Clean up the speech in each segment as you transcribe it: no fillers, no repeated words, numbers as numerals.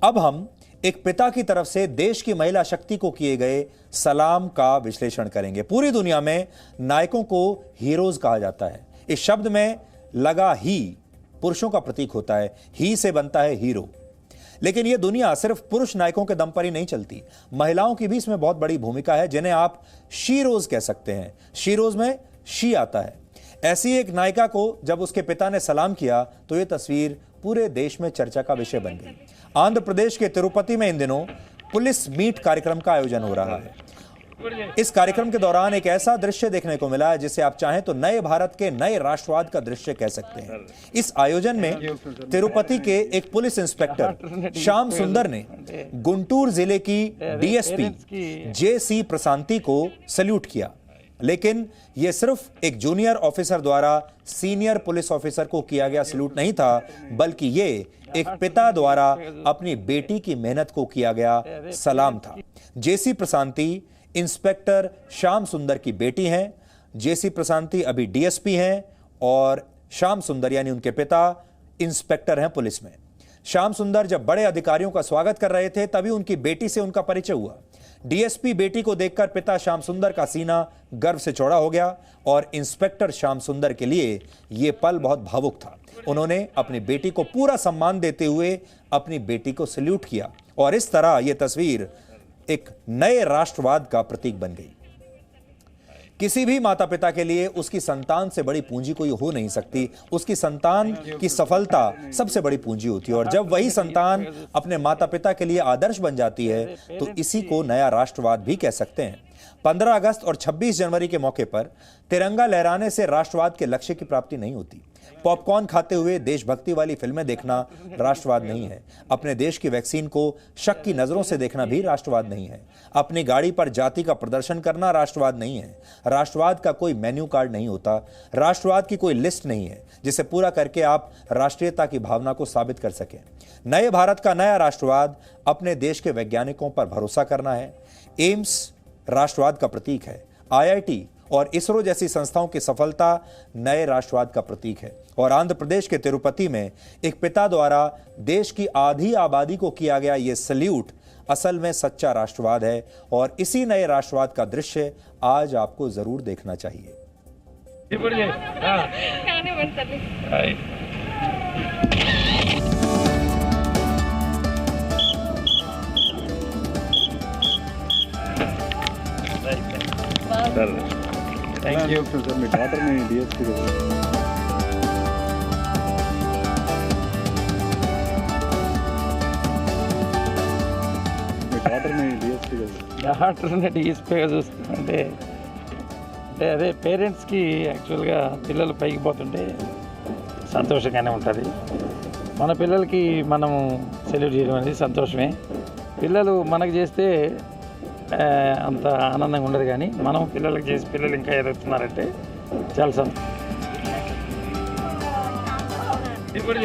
अब हम एक पिता की तरफ से देश की महिला शक्ति को किए गए सलाम का विश्लेषण करेंगे। पूरी दुनिया में नायकों को हीरोज कहा जाता है। इस शब्द में लगा ही पुरुषों का प्रतीक होता है, ही से बनता है हीरो। लेकिन यह दुनिया सिर्फ पुरुष नायकों के दम पर ही नहीं चलती, महिलाओं की भी इसमें बहुत बड़ी भूमिका है, जिन्हें आप शीरोज कह सकते हैं। शीरोज में शी आता है। ऐसी एक नायिका को जब उसके पिता ने सलाम किया तो यह तस्वीर पूरे देश में चर्चा का विषय बन गई। आंध्र प्रदेश के तिरुपति में इन दिनों पुलिस मीट कार्यक्रम का आयोजन हो रहा है। इस कार्यक्रम के दौरान एक ऐसा दृश्य देखने को मिला है जिसे आप चाहें तो नए भारत के नए राष्ट्रवाद का दृश्य कह सकते हैं। इस आयोजन में तिरुपति के एक पुलिस इंस्पेक्टर श्याम सुंदर ने गुंटूर जिले की डीएसपी जे.सी. प्रशांति को सल्यूट किया। लेकिन यह सिर्फ एक जूनियर ऑफिसर द्वारा सीनियर पुलिस ऑफिसर को किया गया सल्यूट नहीं था, बल्कि यह एक पिता द्वारा अपनी बेटी की मेहनत को किया गया सलाम था। जे.सी. प्रशांति इंस्पेक्टर श्याम सुंदर की बेटी हैं। जे.सी. प्रशांति अभी डीएसपी हैं और श्याम सुंदर यानी उनके पिता इंस्पेक्टर हैं पुलिस में। श्याम सुंदर जब बड़े अधिकारियों का स्वागत कर रहे थे तभी उनकी बेटी से उनका परिचय हुआ। डीएसपी बेटी को देखकर पिता श्याम सुंदर का सीना गर्व से चौड़ा हो गया और इंस्पेक्टर श्याम सुंदर के लिए यह पल बहुत भावुक था। उन्होंने अपनी बेटी को पूरा सम्मान देते हुए अपनी बेटी को सल्यूट किया और इस तरह यह तस्वीर एक नए राष्ट्रवाद का प्रतीक बन गई। किसी भी माता पिता के लिए उसकी संतान से बड़ी पूंजी कोई हो नहीं सकती। उसकी संतान की सफलता सबसे बड़ी पूंजी होती है और जब वही संतान अपने माता पिता के लिए आदर्श बन जाती है तो इसी को नया राष्ट्रवाद भी कह सकते हैं। 15 अगस्त और 26 जनवरी के मौके पर तिरंगा लहराने से राष्ट्रवाद के लक्ष्य की प्राप्ति नहीं होती। पॉपकॉर्न खाते हुए देशभक्ति वाली फिल्में देखना राष्ट्रवाद नहीं है। अपने देश की वैक्सीन को शक की नजरों से देखना भी राष्ट्रवाद नहीं है। अपनी गाड़ी पर जाति का प्रदर्शन करना राष्ट्रवाद नहीं है। राष्ट्रवाद का कोई मेन्यू कार्ड नहीं होता। राष्ट्रवाद की कोई लिस्ट नहीं है जिसे पूरा करके आप राष्ट्रीयता की भावना को साबित कर सकें। नए भारत का नया राष्ट्रवाद अपने देश के वैज्ञानिकों पर भरोसा करना है। एम्स राष्ट्रवाद का प्रतीक है। आईआईटी और इसरो जैसी संस्थाओं की सफलता नए राष्ट्रवाद का प्रतीक है और आंध्र प्रदेश के तिरुपति में एक पिता द्वारा देश की आधी आबादी को किया गया यह सल्यूट असल में सच्चा राष्ट्रवाद है और इसी नए राष्ट्रवाद का दृश्य आज आपको जरूर देखना चाहिए। Thank you sir. मेरी डॉटर ने डीएसपी డాక్టర్ని డీఎస్పీగా చూస్తుంటే అదే పేరెంట్స్కి యాక్చువల్గా పిల్లలు పైకి పోతుంటే సంతోషంగానే ఉంటుంది. మన పిల్లలకి మనము సెల్యూట్ చేయడం అనేది సంతోషమే. పిల్లలు మనకు చేస్తే అంత ఆనందంగా ఉండదు, కానీ మనం పిల్లలకి చేసి పిల్లలు ఇంకా ఎదుగుతున్నారంటే చాలా సంతోషం. ఇప్పుడు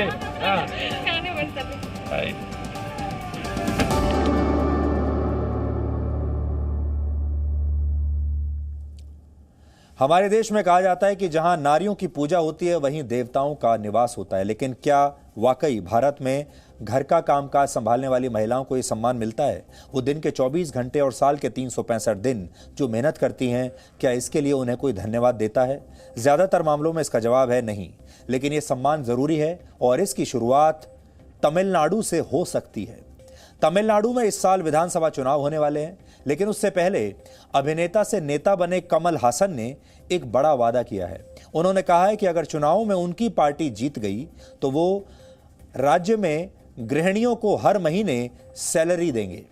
हमारे देश में कहा जाता है कि जहां नारियों की पूजा होती है वहीं देवताओं का निवास होता है। लेकिन क्या वाकई भारत में घर का कामकाज संभालने वाली महिलाओं को यह सम्मान मिलता है? वो दिन के 24 घंटे और साल के 365 दिन जो मेहनत करती हैं, क्या इसके लिए उन्हें कोई धन्यवाद देता है? ज़्यादातर मामलों में इसका जवाब है नहीं। लेकिन ये सम्मान ज़रूरी है और इसकी शुरुआत तमिलनाडु से हो सकती है। तमिलनाडु में इस साल विधानसभा चुनाव होने वाले हैं, लेकिन उससे पहले अभिनेता से नेता बने कमल हासन ने एक बड़ा वादा किया है। उन्होंने कहा है कि अगर चुनाव में उनकी पार्टी जीत गई तो वो राज्य में गृहिणियों को हर महीने सैलरी देंगे।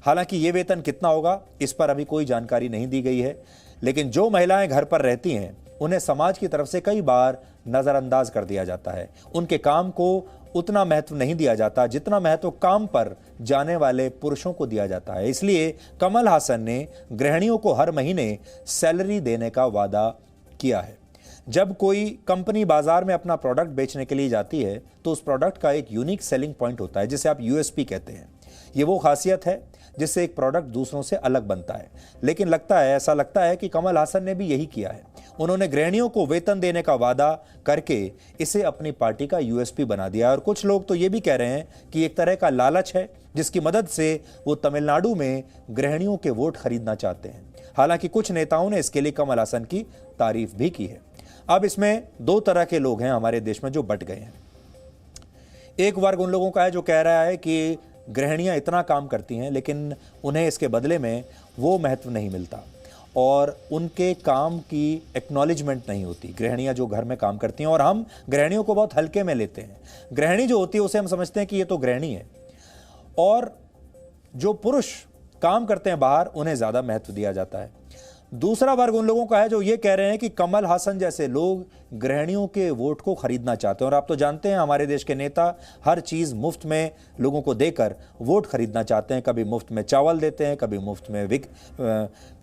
हालांकि ये वेतन कितना होगा इस पर अभी कोई जानकारी नहीं दी गई है, लेकिन जो महिलाएं घर पर रहती हैं उन्हें समाज की तरफ से कई बार नजरअंदाज कर दिया जाता है। उनके काम को उतना महत्व नहीं दिया जाता जितना महत्व काम पर जाने वाले पुरुषों को दिया जाता है। इसलिए कमल हासन ने गृहिणियों को हर महीने सैलरी देने का वादा किया है। जब कोई कंपनी बाजार में अपना प्रोडक्ट बेचने के लिए जाती है तो उस प्रोडक्ट का एक यूनिक सेलिंग पॉइंट होता है जिसे आप यूएसपी कहते हैं। ये वो खासियत है जिससे एक प्रोडक्ट दूसरों से अलग बनता है। लेकिन ऐसा लगता है कि कमल हासन ने भी यही किया है। उन्होंने गृहिणियों को वेतन देने का वादा करके इसे अपनी पार्टी का यूएसपी बना दिया। और कुछ लोग तो ये भी कह रहे हैं कि एक तरह का लालच है जिसकी मदद से वो तमिलनाडु में गृहिणियों के वोट खरीदना चाहते हैं। हालांकि कुछ नेताओं ने इसके लिए कमल हासन की तारीफ भी की है। अब इसमें दो तरह के लोग हैं हमारे देश में जो बट गए हैं। एक वर्ग उन लोगों का है जो कह रहा है कि गृहिणियां इतना काम करती हैं लेकिन उन्हें इसके बदले में वो महत्व नहीं मिलता और उनके काम की एक्नॉलेजमेंट नहीं होती। गृहिणियां जो घर में काम करती हैं और हम गृहिणियों को बहुत हल्के में लेते हैं। गृहिणी जो होती है उसे हम समझते हैं कि ये तो गृहिणी है, और जो पुरुष काम करते हैं बाहर उन्हें ज़्यादा महत्व दिया जाता है। दूसरा वर्ग उन लोगों का है जो ये कह रहे हैं कि कमल हासन जैसे लोग गृहिणियों के वोट को खरीदना चाहते हैं। और आप तो जानते हैं हमारे देश के नेता हर चीज़ मुफ्त में लोगों को देकर वोट खरीदना चाहते हैं। कभी मुफ्त में चावल देते हैं, कभी मुफ्त में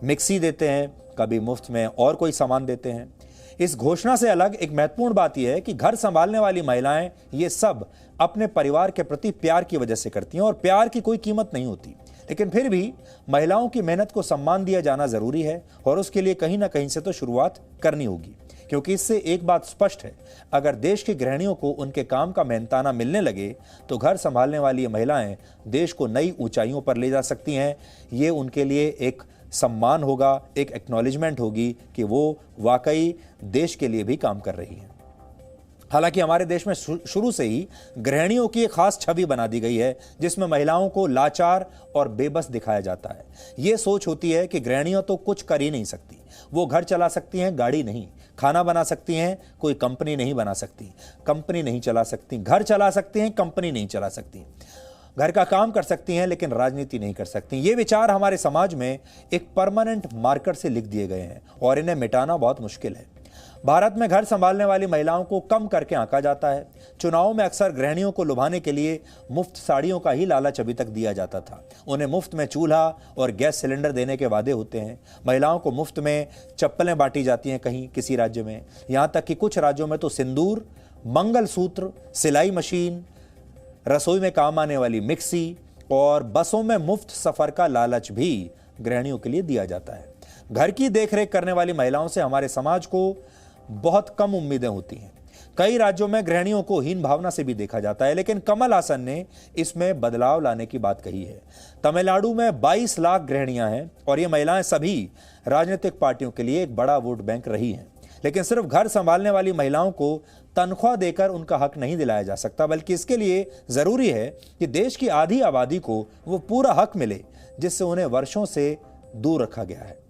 मिक्सी देते हैं, कभी मुफ्त में और कोई सामान देते हैं। इस घोषणा से अलग एक महत्वपूर्ण बात यह है कि घर संभालने वाली महिलाएं ये सब अपने परिवार के प्रति प्यार की वजह से करती हैं और प्यार की कोई कीमत नहीं होती। लेकिन फिर भी महिलाओं की मेहनत को सम्मान दिया जाना जरूरी है और उसके लिए कहीं ना कहीं से तो शुरुआत करनी होगी, क्योंकि इससे एक बात स्पष्ट है, अगर देश की गृहिणियों को उनके काम का मेहनताना मिलने लगे तो घर संभालने वाली ये महिलाएं देश को नई ऊंचाइयों पर ले जा सकती हैं। ये उनके लिए एक सम्मान होगा, एक एक्नॉलेजमेंट होगी कि वो वाकई देश के लिए भी काम कर रही हैं। हालांकि हमारे देश में शुरू से ही गृहिणियों की एक खास छवि बना दी गई है जिसमें महिलाओं को लाचार और बेबस दिखाया जाता है। ये सोच होती है कि गृहिणियां तो कुछ कर ही नहीं सकती, वो घर चला सकती हैं, गाड़ी नहीं, खाना बना सकती हैं, कोई कंपनी नहीं बना सकती, कंपनी नहीं चला सकती, घर चला सकती हैं, कंपनी नहीं चला सकती, घर का काम कर सकती हैं लेकिन राजनीति नहीं कर सकती। ये विचार हमारे समाज में एक परमानेंट मार्कर से लिख दिए गए हैं और इन्हें मिटाना बहुत मुश्किल है। भारत में घर संभालने वाली महिलाओं को कम करके आंका जाता है। चुनावों में अक्सर गृहिणियों को लुभाने के लिए मुफ्त साड़ियों का ही लालच अभी तक दिया जाता था। उन्हें मुफ्त में चूल्हा और गैस सिलेंडर देने के वादे होते हैं। महिलाओं को मुफ्त में चप्पलें बांटी जाती हैं कहीं किसी राज्य में, यहाँ तक कि कुछ राज्यों में तो सिंदूर, मंगलसूत्र, सिलाई मशीन, रसोई में काम आने वाली मिक्सी और बसों में मुफ्त सफर का लालच भी गृहिणियों के लिए दिया जाता है। घर की देखरेख करने वाली महिलाओं से हमारे समाज को बहुत कम उम्मीदें होती हैं। कई राज्यों में गृहिणियों को हीन भावना से भी देखा जाता है, लेकिन कमल हासन ने इसमें बदलाव लाने की बात कही है। तमिलनाडु में 22 लाख गृहिणियां हैं और ये महिलाएं सभी राजनीतिक पार्टियों के लिए एक बड़ा वोट बैंक रही हैं। लेकिन सिर्फ घर संभालने वाली महिलाओं को तनख्वाह देकर उनका हक नहीं दिलाया जा सकता, बल्कि इसके लिए जरूरी है कि देश की आधी आबादी को वो पूरा हक मिले जिससे उन्हें वर्षों से दूर रखा गया है।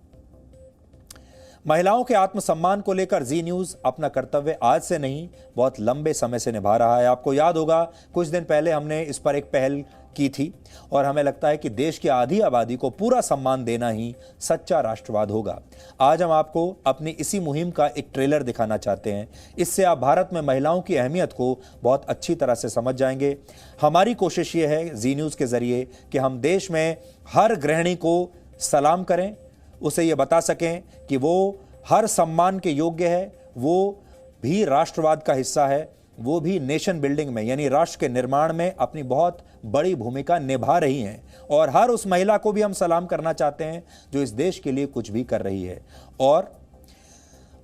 महिलाओं के आत्मसम्मान को लेकर जी न्यूज़ अपना कर्तव्य आज से नहीं बहुत लंबे समय से निभा रहा है। आपको याद होगा कुछ दिन पहले हमने इस पर एक पहल की थी और हमें लगता है कि देश की आधी आबादी को पूरा सम्मान देना ही सच्चा राष्ट्रवाद होगा। आज हम आपको अपनी इसी मुहिम का एक ट्रेलर दिखाना चाहते हैं। इससे आप भारत में महिलाओं की अहमियत को बहुत अच्छी तरह से समझ जाएंगे। हमारी कोशिश ये है जी न्यूज़ के जरिए कि हम देश में हर गृहिणी को सलाम करें, उसे ये बता सकें कि वो हर सम्मान के योग्य है, वो भी राष्ट्रवाद का हिस्सा है, वो भी नेशन बिल्डिंग में यानी राष्ट्र के निर्माण में अपनी बहुत बड़ी भूमिका निभा रही हैं। और हर उस महिला को भी हम सलाम करना चाहते हैं जो इस देश के लिए कुछ भी कर रही है। और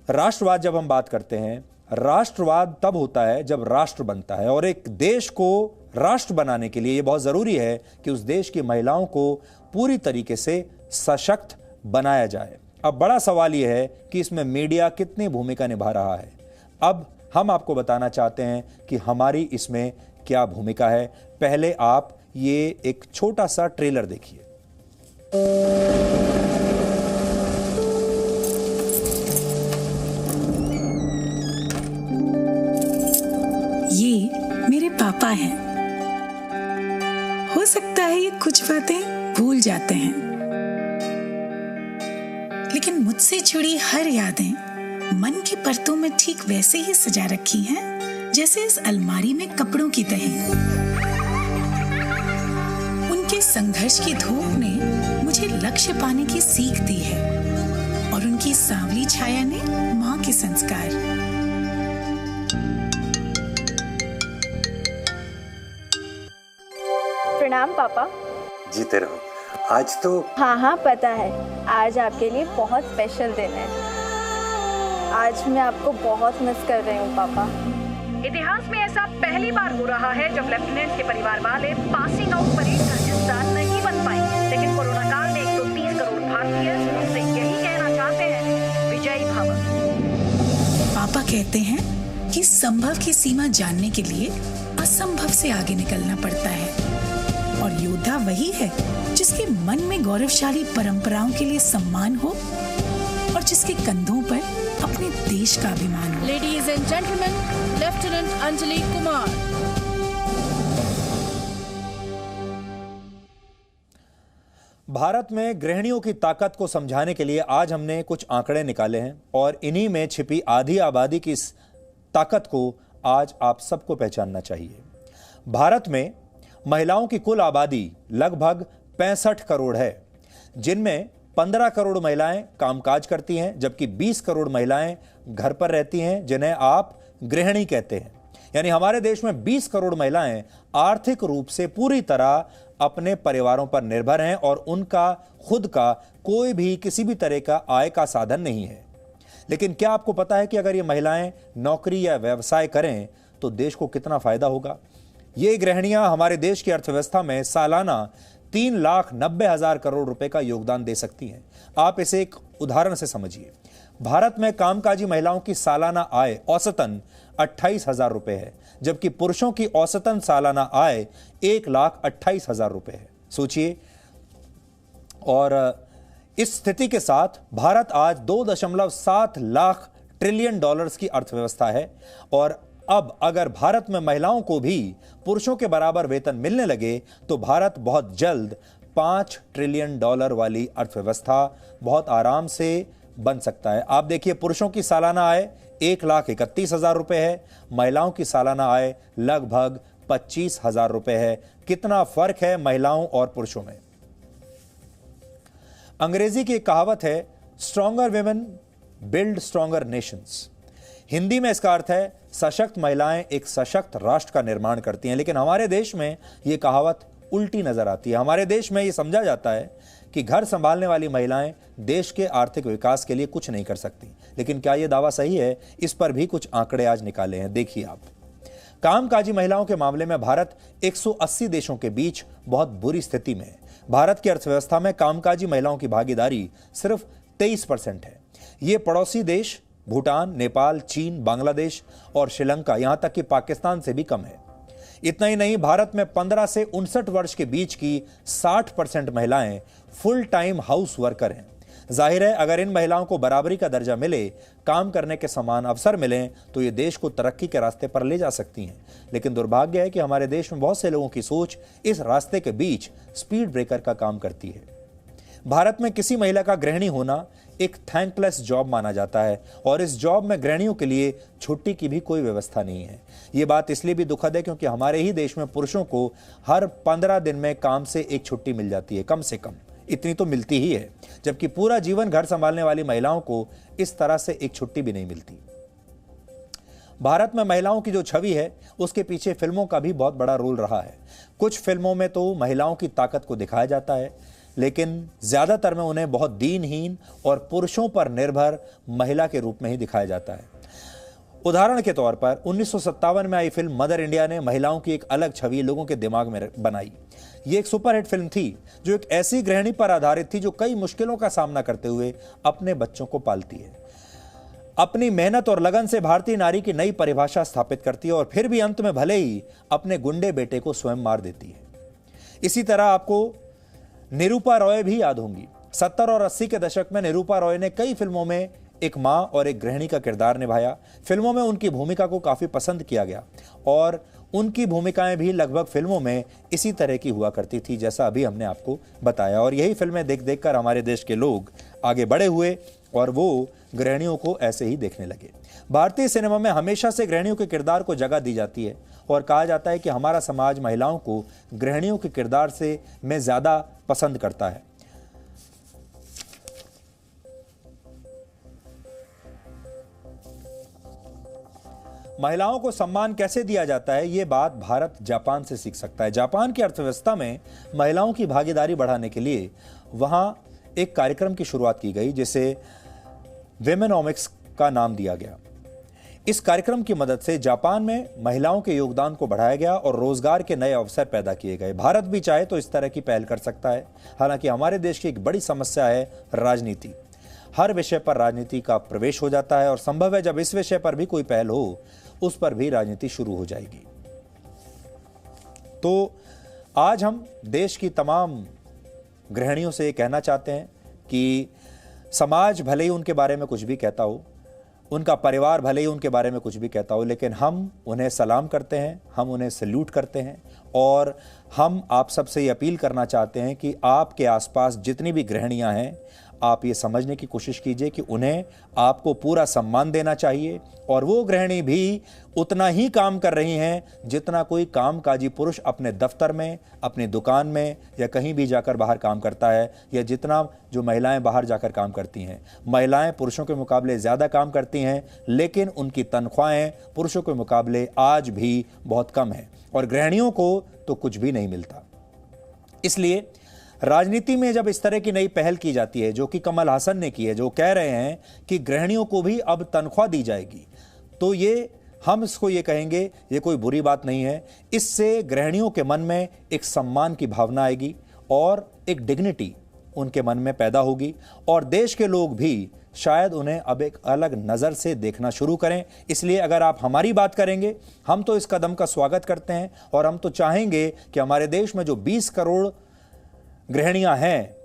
राष्ट्रवाद जब हम बात करते हैं, राष्ट्रवाद तब होता है जब राष्ट्र बनता है, और एक देश को राष्ट्र बनाने के लिए ये बहुत ज़रूरी है कि उस देश की महिलाओं को पूरी तरीके से सशक्त बनाया जाए। अब बड़ा सवाल यह है कि इसमें मीडिया कितनी भूमिका निभा रहा है। अब हम आपको बताना चाहते हैं कि हमारी इसमें क्या भूमिका है। पहले आप ये एक छोटा सा ट्रेलर देखिए। ये मेरे पापा हैं। हो सकता है ये कुछ बातें भूल जाते हैं, लेकिन मुझसे जुड़ी हर यादें मन की परतों में ठीक वैसे ही सजा रखी हैं जैसे इस अलमारी में कपड़ों की तहें। उनके संघर्ष की धूप ने मुझे लक्ष्य पाने की सीख दी है और उनकी सांवली छाया ने माँ के संस्कार। प्रणाम पापा। जीते रहो। आज तो हाँ पता है, आज आपके लिए बहुत स्पेशल दिन है। आज मैं आपको बहुत मिस कर रही हूँ पापा। इतिहास में ऐसा पहली बार हो रहा है जब लेफ्टिनेंट के परिवार वाले पासिंग आउट परेड का हिस्सा नहीं बन पाए, लेकिन कोरोना काल में 130 करोड़ भारतीय उनसे यही कहना चाहते हैं, विजयी भव। पापा कहते हैं कि संभव की सीमा जानने के लिए असंभव से आगे निकलना पड़ता है, और योद्धा वही है जिसके मन में गौरवशाली परंपराओं के लिए सम्मान हो और जिसके कंधों पर अपने देश का अभिमान हो। Ladies and gentleman, lieutenant Anjali Kumar. Bharat में गृहिणियों की ताकत को समझाने के लिए आज हमने कुछ आंकड़े निकाले हैं और इन्हीं में छिपी आधी आबादी की इस ताकत को आज आप सबको पहचानना चाहिए। भारत में महिलाओं की कुल आबादी लगभग 65 करोड़ है, जिनमें 15 करोड़ महिलाएं कामकाज करती हैं, जबकि 20 करोड़ महिलाएं घर पर रहती हैं, जिन्हें आप गृहिणी कहते हैं। यानी हमारे देश में 20 करोड़ महिलाएं आर्थिक रूप से पूरी तरह अपने परिवारों पर निर्भर हैं और उनका खुद का कोई भी किसी भी तरह का आय का साधन नहीं है। लेकिन क्या आपको पता है कि अगर ये महिलाएं नौकरी या व्यवसाय करें तो देश को कितना फायदा होगा? ये गृहिणियां हमारे देश की अर्थव्यवस्था में सालाना 3,90,000 करोड़ रुपए का योगदान दे सकती हैं। आप इसे एक उदाहरण से समझिए। भारत में कामकाजी महिलाओं की सालाना आय औसतन 28,000 रुपए है, जबकि पुरुषों की औसतन सालाना आय 1,28,000 रुपए है। सोचिए। और इस स्थिति के साथ भारत आज 2.7 लाख ट्रिलियन डॉलर्स की अर्थव्यवस्था है, और अब अगर भारत में महिलाओं को भी पुरुषों के बराबर वेतन मिलने लगे तो भारत बहुत जल्द 5 ट्रिलियन डॉलर वाली अर्थव्यवस्था बहुत आराम से बन सकता है। आप देखिए, पुरुषों की सालाना आय 1,31,000 रुपए है, महिलाओं की सालाना आय लगभग 25,000 रुपए है। कितना फर्क है महिलाओं और पुरुषों में। अंग्रेजी की एक कहावत है, stronger women build stronger Nations. Hindi में इसका अर्थ है सशक्त महिलाएं एक सशक्त राष्ट्र का निर्माण करती हैं। लेकिन हमारे देश में यह कहावत उल्टी नजर आती है। हमारे देश में यह समझा जाता है कि घर संभालने वाली महिलाएं देश के आर्थिक विकास के लिए कुछ नहीं कर सकती। लेकिन क्या यह दावा सही है? इस पर भी कुछ आंकड़े आज निकाले हैं, देखिए आप। कामकाजी महिलाओं के मामले में भारत 180 देशों के बीच बहुत बुरी स्थिति में है। भारत की अर्थव्यवस्था में कामकाजी महिलाओं की भागीदारी सिर्फ 23% है। ये पड़ोसी देश भूटान, नेपाल, चीन, बांग्लादेश और श्रीलंका, यहां तक कि पाकिस्तान से भी कम है। इतना ही नहीं, भारत में 15 से 59 वर्ष के बीच की 60% महिलाएं फुल टाइम हाउस वर्कर हैं। जाहिर है, अगर इन महिलाओं को बराबरी का दर्जा मिले, काम करने के समान अवसर मिलें, तो ये देश को तरक्की के रास्ते पर ले जा सकती हैं। लेकिन दुर्भाग्य है कि हमारे देश में बहुत से लोगों की सोच इस रास्ते के बीच स्पीड ब्रेकर का काम करती है। भारत में किसी महिला का गृहिणी होना एक थैंकलेस जॉब माना जाता है, और इस जॉब में गृहिणियों के लिए छुट्टी की भी कोई व्यवस्था नहीं है। ये बात इसलिए भी दुखद है क्योंकि हमारे ही देश में पुरुषों को हर 15 दिन में काम से एक छुट्टी मिल जाती है, कम से कम इतनी तो मिलती ही है, जबकि पूरा जीवन घर संभालने वाली महिलाओं को इस तरह से एक छुट्टी भी नहीं मिलती। भारत में महिलाओं की जो छवि है उसके पीछे फिल्मों का भी बहुत बड़ा रोल रहा है। कुछ फिल्मों में तो महिलाओं की ताकत को दिखाया जाता है, लेकिन ज्यादातर में उन्हें बहुत दीनहीन और पुरुषों पर निर्भर महिला के रूप में ही दिखाया जाता है। उदाहरण के तौर पर 1957 में आई फिल्म मदर इंडिया ने महिलाओं की एक अलग छवि लोगों के दिमाग में बनाई। ये एक सुपरहिट फिल्म थी जो एक ऐसी गृहिणी पर आधारित थी जो कई मुश्किलों का सामना करते हुए अपने बच्चों को पालती है, अपनी मेहनत और लगन से भारतीय नारी की नई परिभाषा स्थापित करती है, और फिर भी अंत में भले ही अपने गुंडे बेटे को स्वयं मार देती है। इसी तरह आपको निरूपा रॉय भी याद होंगी। 70 और 80 के दशक में निरूपा रॉय ने कई फिल्मों में एक मां और एक गृहिणी का किरदार निभाया। फिल्मों में उनकी भूमिका को काफी पसंद किया गया, और उनकी भूमिकाएं भी लगभग फिल्मों में इसी तरह की हुआ करती थी जैसा अभी हमने आपको बताया। और यही फिल्में देख देख कर हमारे देश के लोग आगे बढ़े हुए और वो गृहिणियों को ऐसे ही देखने लगे। भारतीय सिनेमा में हमेशा से गृहिणियों के किरदार को जगह दी जाती है, और कहा जाता है कि हमारा समाज महिलाओं को गृहिणियों के किरदार से में ज्यादा पसंद करता है। महिलाओं को सम्मान कैसे दिया जाता है, यह बात भारत जापान से सीख सकता है। जापान की अर्थव्यवस्था में महिलाओं की भागीदारी बढ़ाने के लिए वहां एक कार्यक्रम की शुरुआत की गई जिसे विमेनोमिक्स का नाम दिया गया। इस कार्यक्रम की मदद से जापान में महिलाओं के योगदान को बढ़ाया गया और रोजगार के नए अवसर पैदा किए गए। भारत भी चाहे तो इस तरह की पहल कर सकता है। हालांकि हमारे देश की एक बड़ी समस्या है राजनीति। हर विषय पर राजनीति का प्रवेश हो जाता है और संभव है जब इस विषय पर भी कोई पहल हो उस पर भी राजनीति शुरू हो जाएगी। तो आज हम देश की तमाम गृहिणियों से ये कहना चाहते हैं कि समाज भले ही उनके बारे में कुछ भी कहता हो, उनका परिवार भले ही उनके बारे में कुछ भी कहता हो, लेकिन हम उन्हें सलाम करते हैं, हम उन्हें सैल्यूट करते हैं और हम आप सबसे ये अपील करना चाहते हैं कि आपके आसपास जितनी भी गृहिणियां हैं, आप ये समझने की कोशिश कीजिए कि उन्हें आपको पूरा सम्मान देना चाहिए और वो गृहिणी भी उतना ही काम कर रही हैं जितना कोई कामकाजी पुरुष अपने दफ्तर में, अपनी दुकान में या कहीं भी जाकर बाहर काम करता है, या जितना जो महिलाएं बाहर जाकर काम करती हैं। महिलाएं पुरुषों के मुकाबले ज़्यादा काम करती हैं, लेकिन उनकी तनख्वाहें पुरुषों के मुकाबले आज भी बहुत कम हैं और गृहिणियों को तो कुछ भी नहीं मिलता। इसलिए राजनीति में जब इस तरह की नई पहल की जाती है, जो कि कमल हासन ने की है, जो कह रहे हैं कि गृहिणियों को भी अब तनख्वाह दी जाएगी, तो हम इसको ये कहेंगे ये कोई बुरी बात नहीं है। इससे गृहिणियों के मन में एक सम्मान की भावना आएगी और एक डिग्निटी उनके मन में पैदा होगी और देश के लोग भी शायद उन्हें अब एक अलग नज़र से देखना शुरू करें। इसलिए अगर आप हमारी बात करेंगे, हम तो इस कदम का स्वागत करते हैं और हम तो चाहेंगे कि हमारे देश में जो 20 करोड़ गृहिणियां हैं,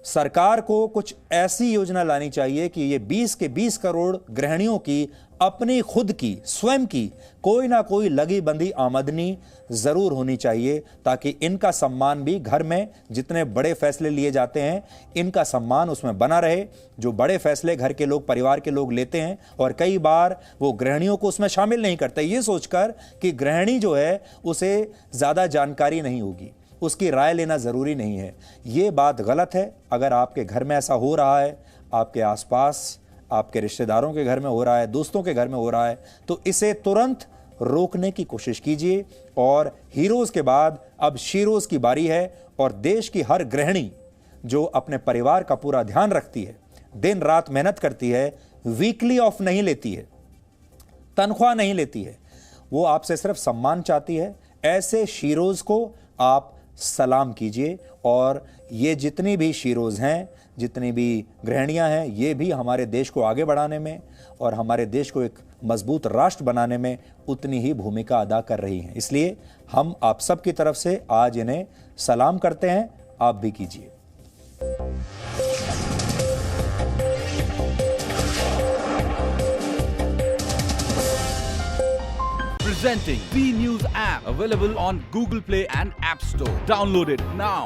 सरकार को कुछ ऐसी योजना लानी चाहिए कि ये 20 के 20 करोड़ गृहिणियों की अपनी खुद की स्वयं की कोई ना कोई लगी बंधी आमदनी जरूर होनी चाहिए, ताकि इनका सम्मान भी घर में जितने बड़े फैसले लिए जाते हैं इनका सम्मान उसमें बना रहे। जो बड़े फैसले घर के लोग, परिवार के लोग लेते हैं और कई बार वो गृहिणियों को उसमें शामिल नहीं करते, ये सोचकर कि गृहिणी जो है उसे ज़्यादा जानकारी नहीं होगी, उसकी राय लेना ज़रूरी नहीं है। ये बात गलत है। अगर आपके घर में ऐसा हो रहा है, आपके आसपास आपके रिश्तेदारों के घर में हो रहा है, दोस्तों के घर में हो रहा है, तो इसे तुरंत रोकने की कोशिश कीजिए। और हीरोज़ के बाद अब शीरोज़ की बारी है और देश की हर गृहिणी जो अपने परिवार का पूरा ध्यान रखती है, दिन रात मेहनत करती है, वीकली ऑफ नहीं लेती है, तनख्वाह नहीं लेती है, वो आपसे सिर्फ सम्मान चाहती है। ऐसे शीरोज़ को आप सलाम कीजिए और ये जितनी भी शीरोज़ हैं, जितनी भी गृहिणियां हैं, ये भी हमारे देश को आगे बढ़ाने में और हमारे देश को एक मजबूत राष्ट्र बनाने में उतनी ही भूमिका अदा कर रही हैं। इसलिए हम आप सब की तरफ से आज इन्हें सलाम करते हैं, आप भी कीजिए। Presenting V News app, available on Google Play and App Store. Download it now.